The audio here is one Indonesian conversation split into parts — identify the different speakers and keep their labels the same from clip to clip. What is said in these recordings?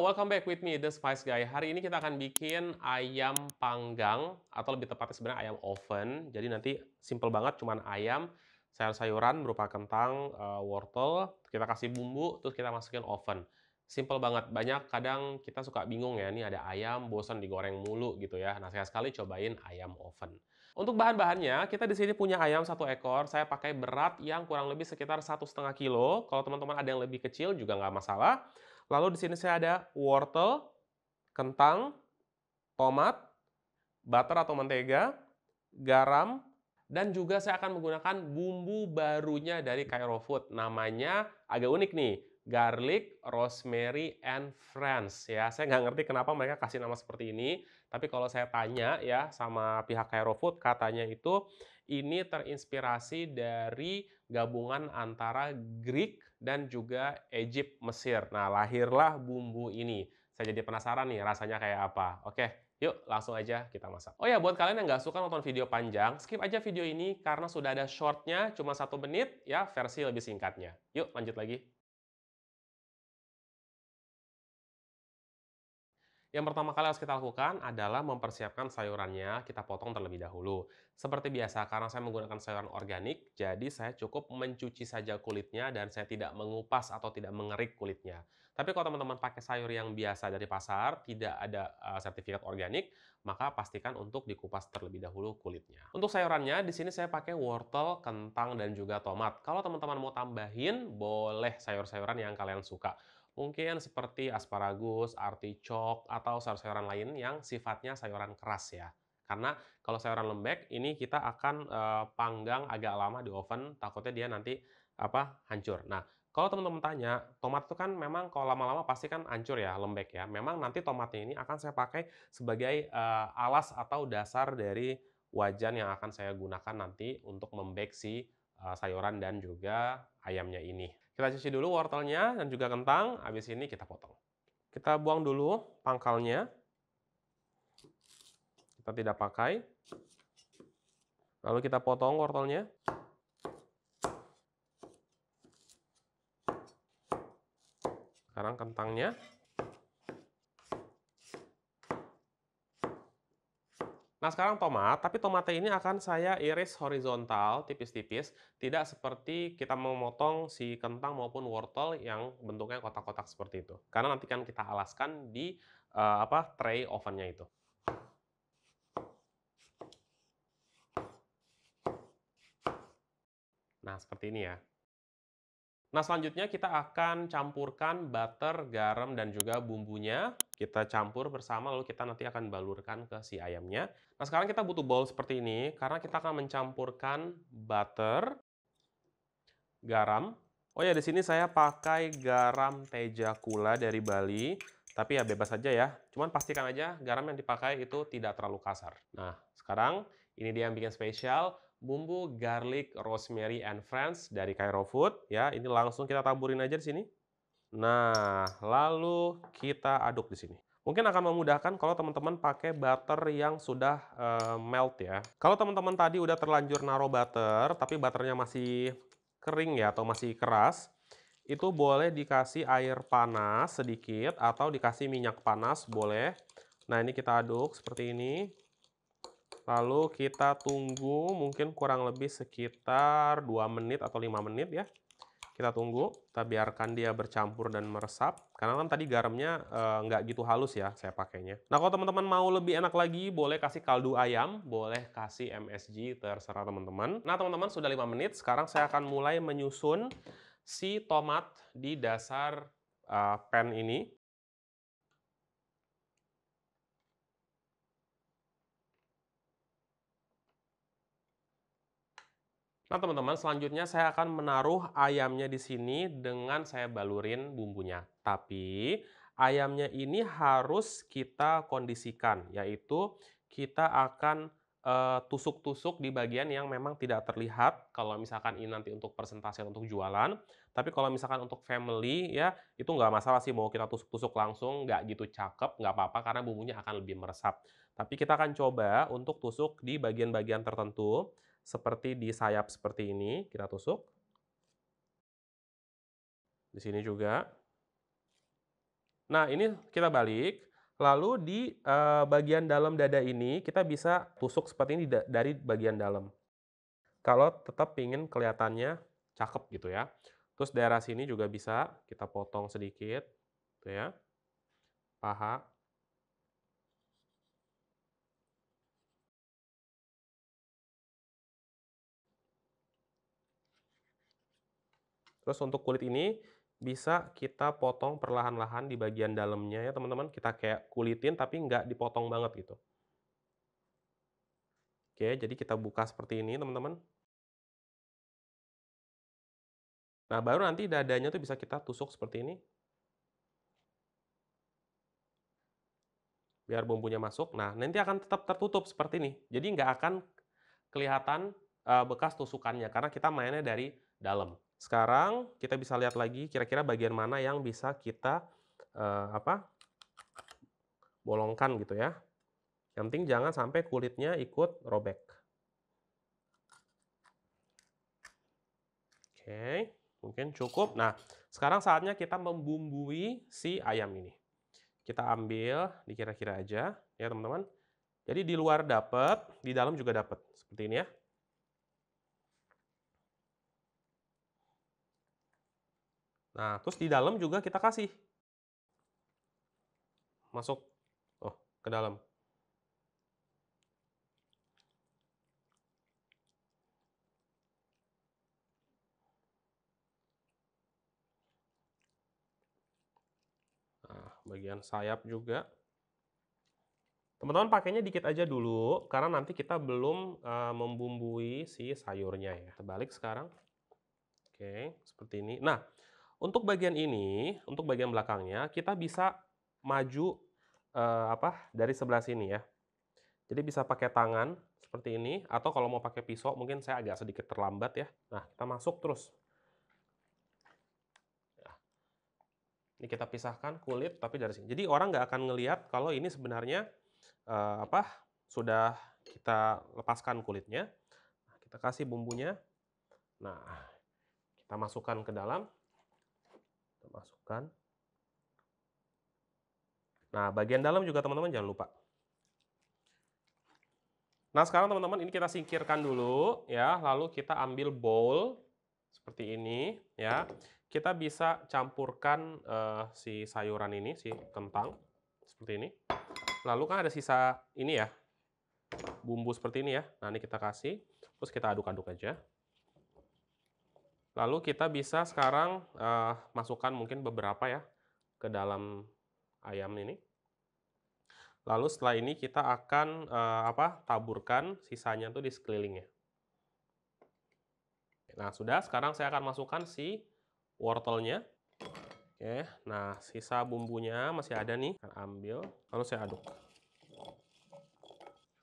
Speaker 1: welcome back with me, The Spice Guy. Hari ini kita akan bikin ayam panggang, atau lebih tepatnya sebenarnya ayam oven. Jadi nanti simple banget, cuman ayam, sayur-sayuran berupa kentang, wortel, kita kasih bumbu, terus kita masukin oven. Simple banget, banyak kadang kita suka bingung ya, ini ada ayam, bosan digoreng mulu gitu ya. Nah, sekali-sekali cobain ayam oven. Untuk bahan-bahannya, kita di sini punya ayam 1 ekor, saya pakai berat yang kurang lebih sekitar 1,5 kilo. Kalau teman-teman ada yang lebih kecil juga nggak masalah. Lalu di sini saya ada wortel, kentang, tomat, butter atau mentega, garam, dan juga saya akan menggunakan bumbu barunya dari Cairo Food. Namanya agak unik nih, garlic, rosemary, and friends ya. Saya nggak ngerti kenapa mereka kasih nama seperti ini, tapi kalau saya tanya ya sama pihak Cairo Food, katanya itu ini terinspirasi dari gabungan antara Greek dan juga Egypt, Mesir. Nah, lahirlah bumbu ini. Saya jadi penasaran nih rasanya kayak apa. Oke, yuk langsung aja kita masak. Oh ya, buat kalian yang nggak suka nonton video panjang, skip aja video ini karena sudah ada shortnya cuma 1 menit ya, versi lebih singkatnya. Yuk lanjut lagi. Yang pertama kali harus kita lakukan adalah mempersiapkan sayurannya, kita potong terlebih dahulu. Seperti biasa, karena saya menggunakan sayuran organik, jadi saya cukup mencuci saja kulitnya dan saya tidak mengupas atau tidak mengerik kulitnya. Tapi kalau teman-teman pakai sayur yang biasa dari pasar, tidak ada sertifikat organik, maka pastikan untuk dikupas terlebih dahulu kulitnya. Untuk sayurannya, di sini saya pakai wortel, kentang, dan juga tomat. Kalau teman-teman mau tambahin, boleh sayur-sayuran yang kalian suka. Mungkin seperti asparagus, artichok, atau sayur-sayuran lain yang sifatnya sayuran keras ya. Karena kalau sayuran lembek, ini kita akan panggang agak lama di oven, takutnya dia nanti hancur. Nah, kalau teman-teman tanya, tomat itu kan memang kalau lama-lama pasti kan hancur ya, lembek ya. Memang nanti tomatnya ini akan saya pakai sebagai alas atau dasar dari wajan yang akan saya gunakan nanti untuk membake si sayuran dan juga ayamnya ini. Kita cuci dulu wortelnya dan juga kentang, habis ini kita potong. Kita buang dulu pangkalnya, kita tidak pakai. Lalu kita potong wortelnya. Sekarang kentangnya. Nah, sekarang tomat, tapi tomatnya ini akan saya iris horizontal, tipis-tipis, tidak seperti kita memotong si kentang maupun wortel yang bentuknya kotak-kotak seperti itu. Karena nanti kan kita alaskan di tray ovennya itu. Nah, seperti ini ya. Nah, selanjutnya kita akan campurkan butter, garam, dan juga bumbunya. Kita campur bersama, lalu kita nanti akan balurkan ke si ayamnya. Nah, sekarang kita butuh bowl seperti ini, karena kita akan mencampurkan butter, garam. Oh ya, di sini saya pakai garam Tejakula dari Bali, tapi ya bebas saja ya. Cuman pastikan aja garam yang dipakai itu tidak terlalu kasar. Nah, sekarang ini dia yang bikin spesial, bumbu garlic, rosemary, and friends dari Cairo Food ya. Ini langsung kita taburin aja di sini. Nah, lalu kita aduk di sini. Mungkin akan memudahkan kalau teman-teman pakai butter yang sudah melt ya. Kalau teman-teman tadi udah terlanjur naruh butter, tapi butternya masih kering ya atau masih keras, itu boleh dikasih air panas sedikit atau dikasih minyak panas boleh. Nah, ini kita aduk seperti ini. Lalu kita tunggu mungkin kurang lebih sekitar 2 menit atau 5 menit ya. Kita tunggu, kita biarkan dia bercampur dan meresap. Karena kan tadi garamnya nggak gitu halus ya saya pakainya. Nah, kalau teman-teman mau lebih enak lagi, boleh kasih kaldu ayam, boleh kasih MSG, terserah teman-teman. Nah, teman-teman sudah 5 menit, sekarang saya akan mulai menyusun si tomat di dasar pan ini. Nah, teman-teman, selanjutnya saya akan menaruh ayamnya di sini dengan saya balurin bumbunya. Tapi ayamnya ini harus kita kondisikan, yaitu kita akan tusuk-tusuk di bagian yang memang tidak terlihat. Kalau misalkan ini nanti untuk presentasi untuk jualan, tapi kalau misalkan untuk family ya itu nggak masalah sih mau kita tusuk-tusuk langsung, nggak gitu cakep, nggak apa-apa karena bumbunya akan lebih meresap. Tapi kita akan coba untuk tusuk di bagian-bagian tertentu. Seperti di sayap seperti ini, kita tusuk. Di sini juga. Nah, ini kita balik, lalu di, bagian dalam dada ini kita bisa tusuk seperti ini dari bagian dalam. Kalau tetap ingin kelihatannya cakep gitu ya. Terus daerah sini juga bisa kita potong sedikit, gitu ya, paha. Terus untuk kulit ini bisa kita potong perlahan-lahan di bagian dalamnya ya teman-teman, kita kayak kulitin tapi nggak dipotong banget gitu. Oke, jadi kita buka seperti ini teman-teman. Nah, baru nanti dadanya tuh bisa kita tusuk seperti ini, biar bumbunya masuk. Nah, nanti akan tetap tertutup seperti ini. Jadi nggak akan kelihatan, bekas tusukannya, karena kita mainnya dari dalam. Sekarang kita bisa lihat lagi kira-kira bagian mana yang bisa kita, bolongkan gitu ya. Yang penting jangan sampai kulitnya ikut robek. Oke, mungkin cukup. Nah, sekarang saatnya kita membumbui si ayam ini. Kita ambil dikira-kira aja ya teman-teman. Jadi di luar dapat, di dalam juga dapat. Seperti ini ya. Nah, terus di dalam juga kita kasih. Masuk. Oh, ke dalam. Nah, bagian sayap juga. Teman-teman pakainya dikit aja dulu, karena nanti kita belum, membumbui si sayurnya ya. Kita balik sekarang. Oke, seperti ini. Nah, untuk bagian ini, untuk bagian belakangnya, kita bisa maju, dari sebelah sini ya. Jadi bisa pakai tangan seperti ini, atau kalau mau pakai pisau mungkin saya agak sedikit terlambat ya. Nah, kita masuk terus. Ya, ini kita pisahkan kulit, tapi dari sini. Jadi orang nggak akan ngelihat kalau ini sebenarnya, sudah kita lepaskan kulitnya. Nah, kita kasih bumbunya. Nah, kita masukkan ke dalam. Kita masukkan. Nah, bagian dalam juga teman-teman jangan lupa. Nah, sekarang teman-teman ini kita singkirkan dulu ya, lalu kita ambil bowl seperti ini ya. Kita bisa campurkan, si sayuran ini, si kentang seperti ini. Lalu kan ada sisa ini ya, bumbu seperti ini ya. Nah, ini kita kasih, terus kita aduk-aduk aja. Lalu kita bisa sekarang, masukkan mungkin beberapa ya ke dalam ayam ini. Lalu setelah ini kita akan, taburkan sisanya tuh di sekelilingnya. Nah, sudah, sekarang saya akan masukkan si wortelnya. Oke, nah sisa bumbunya masih ada nih, saya ambil, lalu saya aduk.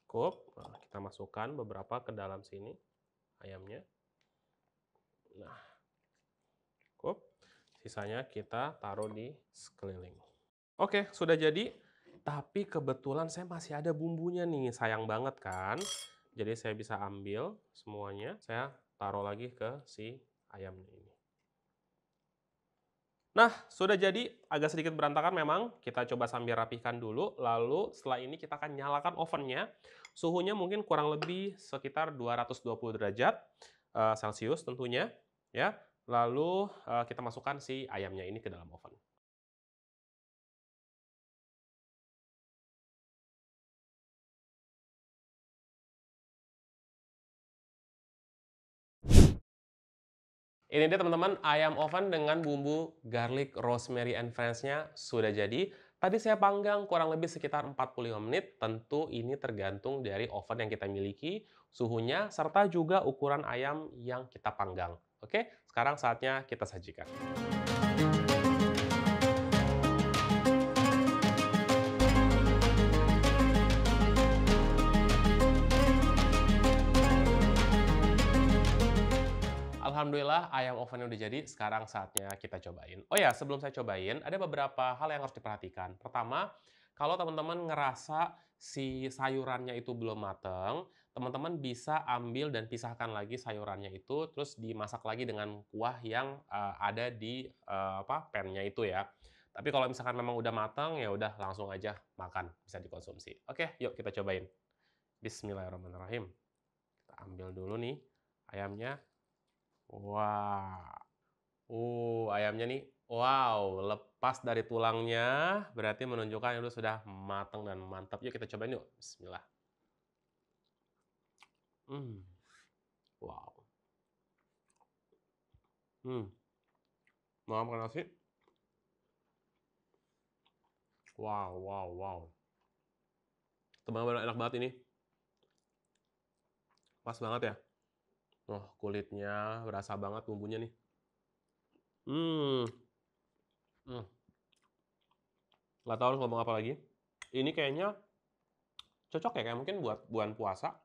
Speaker 1: Cukup, nah, kita masukkan beberapa ke dalam sini, ayamnya. Nah, cukup. Sisanya kita taruh di sekeliling. Oke, sudah jadi. Tapi kebetulan saya masih ada bumbunya nih, sayang banget kan. Jadi saya bisa ambil semuanya, saya taruh lagi ke si ayamnya ini. Nah, sudah jadi, agak sedikit berantakan memang. Kita coba sambil rapihkan dulu, lalu setelah ini kita akan nyalakan ovennya. Suhunya mungkin kurang lebih sekitar 220 derajat Celcius tentunya, ya. Lalu kita masukkan si ayamnya ini ke dalam oven. Ini dia teman-teman, ayam oven dengan bumbu garlic, rosemary, and friends-nya sudah jadi. Tadi saya panggang kurang lebih sekitar 45 menit. Tentu ini tergantung dari oven yang kita miliki, suhunya, serta juga ukuran ayam yang kita panggang. Oke, sekarang saatnya kita sajikan. Alhamdulillah ayam ovennya udah jadi, sekarang saatnya kita cobain. Oh ya, sebelum saya cobain, ada beberapa hal yang harus diperhatikan. Pertama, kalau teman-teman ngerasa si sayurannya itu belum mateng, teman-teman bisa ambil dan pisahkan lagi sayurannya itu, terus dimasak lagi dengan kuah yang ada di pan-nya itu ya. Tapi kalau misalkan memang udah matang, ya udah langsung aja makan, bisa dikonsumsi. Oke, yuk kita cobain. Bismillahirrahmanirrahim. Kita ambil dulu nih ayamnya. Wah. Ayamnya nih, wow, lepas dari tulangnya, berarti menunjukkan itu sudah matang dan mantap. Yuk kita cobain yuk. Bismillah. Hmm, wow. Mau makan nasi? Wow, wow, wow. Benar-benar enak banget ini. Pas banget ya. Oh, kulitnya berasa banget bumbunya nih. Hmm, hmm. Nggak tahu harus ngomong apa lagi. Ini kayaknya cocok ya, kayak mungkin buat bulan puasa,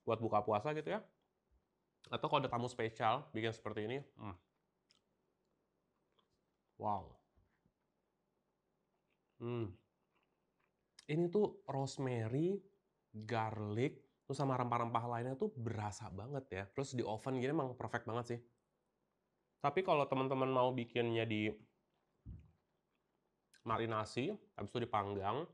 Speaker 1: buat buka puasa gitu ya. Atau kalau ada tamu spesial, bikin seperti ini. Wow. Ini tuh rosemary, garlic, terus sama rempah-rempah lainnya tuh berasa banget ya. Terus di oven gini emang perfect banget sih. Tapi kalau teman-teman mau bikinnya di marinasi, habis itu dipanggang,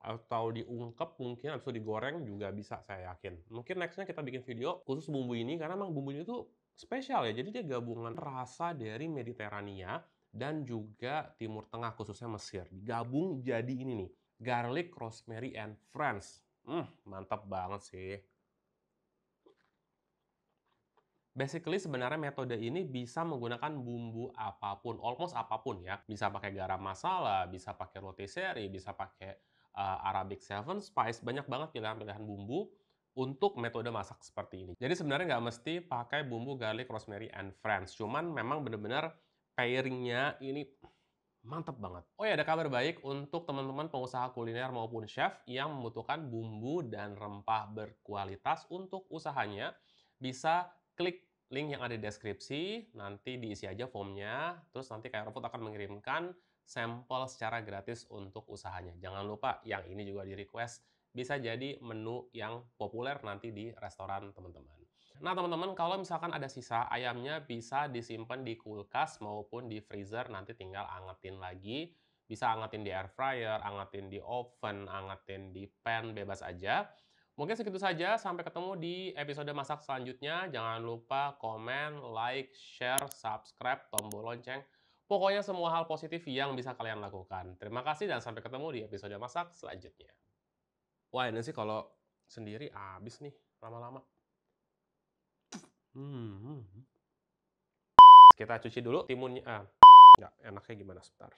Speaker 1: atau diungkep mungkin, habis itu digoreng juga bisa, saya yakin. Mungkin nextnya kita bikin video khusus bumbu ini, karena emang bumbunya itu spesial ya. Jadi dia gabungan rasa dari Mediterania dan juga Timur Tengah, khususnya Mesir. Digabung jadi ini nih, garlic, rosemary, and friends. Mantap banget sih. Basically sebenarnya metode ini bisa menggunakan bumbu apapun, almost apapun ya. Bisa pakai garam masala, bisa pakai rotisserie, bisa pakai Arabic Seven Spice, banyak banget pilihan-pilihan bumbu untuk metode masak seperti ini. Jadi sebenarnya nggak mesti pakai bumbu garlic, rosemary, and friends. Cuman memang benar-benar pairingnya ini mantap banget. Oh ya, ada kabar baik untuk teman-teman pengusaha kuliner maupun chef yang membutuhkan bumbu dan rempah berkualitas untuk usahanya. Bisa klik link yang ada di deskripsi, nanti diisi aja formnya, terus nanti KR Food akan mengirimkan sampel secara gratis untuk usahanya. Jangan lupa, yang ini juga di-request, bisa jadi menu yang populer nanti di restoran teman-teman. Nah, teman-teman, kalau misalkan ada sisa, ayamnya bisa disimpan di kulkas maupun di freezer, nanti tinggal angetin lagi. Bisa angetin di air fryer, angetin di oven, angetin di pan, bebas aja. Mungkin segitu saja, sampai ketemu di episode masak selanjutnya. Jangan lupa komen, like, share, subscribe, tombol lonceng. Pokoknya semua hal positif yang bisa kalian lakukan. Terima kasih dan sampai ketemu di episode masak selanjutnya. Wah, ini sih kalau sendiri habis nih lama-lama. Kita cuci dulu timunnya. Nggak enaknya gimana? Sebentar.